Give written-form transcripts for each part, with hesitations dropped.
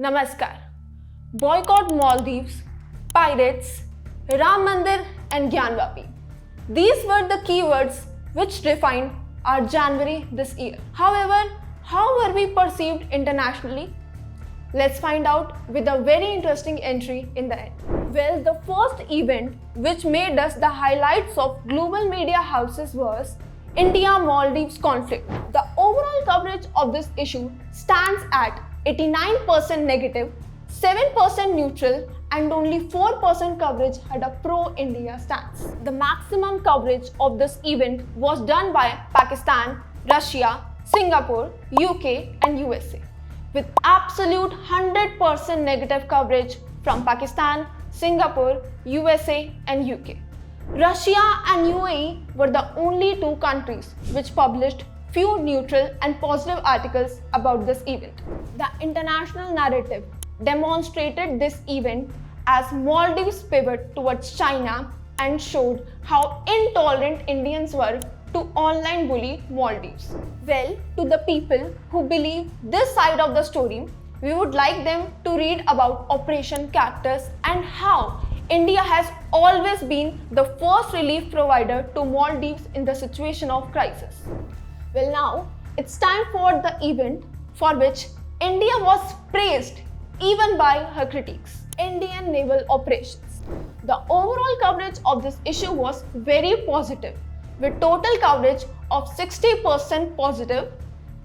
Namaskar. Boycott Maldives, pirates, Ram Mandir and Gyanvapi. These were the keywords which defined our January this year. However, how were we perceived internationally? Let's find out with a very interesting entry in the end. Well, the first event which made us the highlights of global media houses was India-Maldives conflict. The overall coverage of this issue stands at 89% negative, 7% neutral, and only 4% coverage had a pro-India stance. The maximum coverage of this event was done by Pakistan, Russia, Singapore, UK, and USA, with absolute 100% negative coverage from Pakistan, Singapore, USA, and UK. Russia and UAE were the only two countries which published few neutral and positive articles about this event. The international narrative demonstrated this event as Maldives' pivot towards China and showed how intolerant Indians were to online bully Maldives. Well, to the people who believe this side of the story, we would like them to read about Operation Cactus and how India has always been the first relief provider to Maldives in the situation of crisis. Well, now it's time for the event for which India was praised even by her critics, Indian naval operations. The overall coverage of this issue was very positive, with total coverage of 60% positive,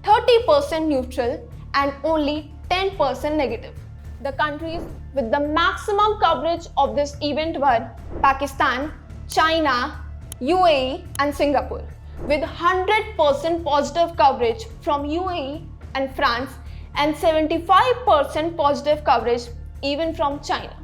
30% neutral, and only 10% negative. The countries with the maximum coverage of this event were Pakistan, China, UAE, and Singapore, with 100% positive coverage from UAE and France and 75% positive coverage even from China.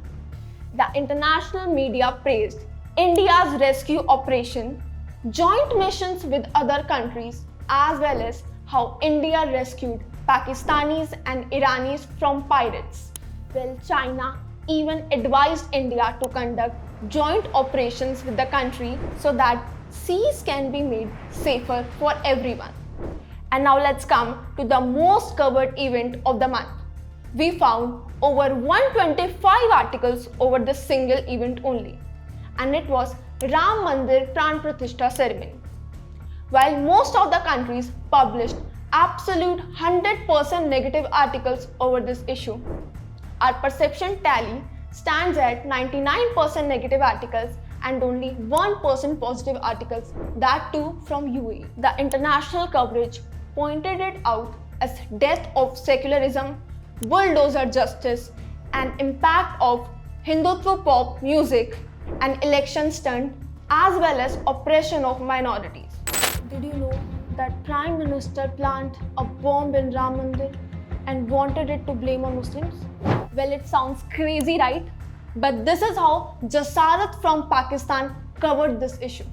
The international media praised India's rescue operation, joint missions with other countries, as well as how India rescued Pakistanis and Iranis from pirates. Well, China even advised India to conduct joint operations with the country so that seas can be made safer for everyone. And now let's come to the most covered event of the month. We found over 125 articles over this single event only, and it was Ram Mandir Pran Pratishtha ceremony. While most of the countries published absolute 100% negative articles over this issue, our perception tally stands at 99% negative articles and only 1% positive articles, that too from UAE. The international coverage pointed it out as death of secularism, bulldozer justice, and impact of Hindutva pop music and election stunt, as well as oppression of minorities. Did you know that Prime Minister planted a bomb in Ram Mandir and wanted it to blame on Muslims? Well, it sounds crazy, right? But this is how Jasarat from Pakistan covered this issue.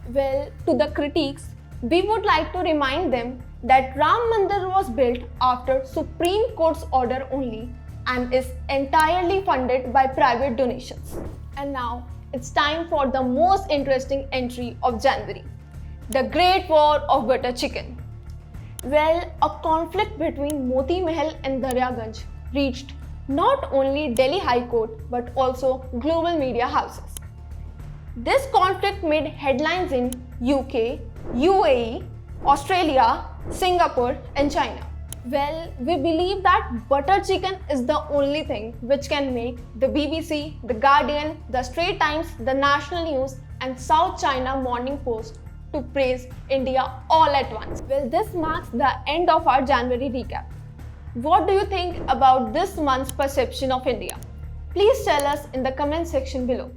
Well, to the critics, we would like to remind them that Ram Mandir was built after Supreme Court's order only and is entirely funded by private donations. And now it's time for the most interesting entry of January, the Great War of Butter Chicken. Well, a conflict between Moti Mahal and Daryaganj reached not only Delhi High Court but also global media houses. This conflict made headlines in UK, UAE, Australia, Singapore, and China. Well, we believe that butter chicken is the only thing which can make the BBC, The Guardian, The Straits Times, The National News, and South China Morning Post to praise India all at once. Well, this marks the end of our January recap. What do you think about this month's perception of India? Please tell us in the comment section below.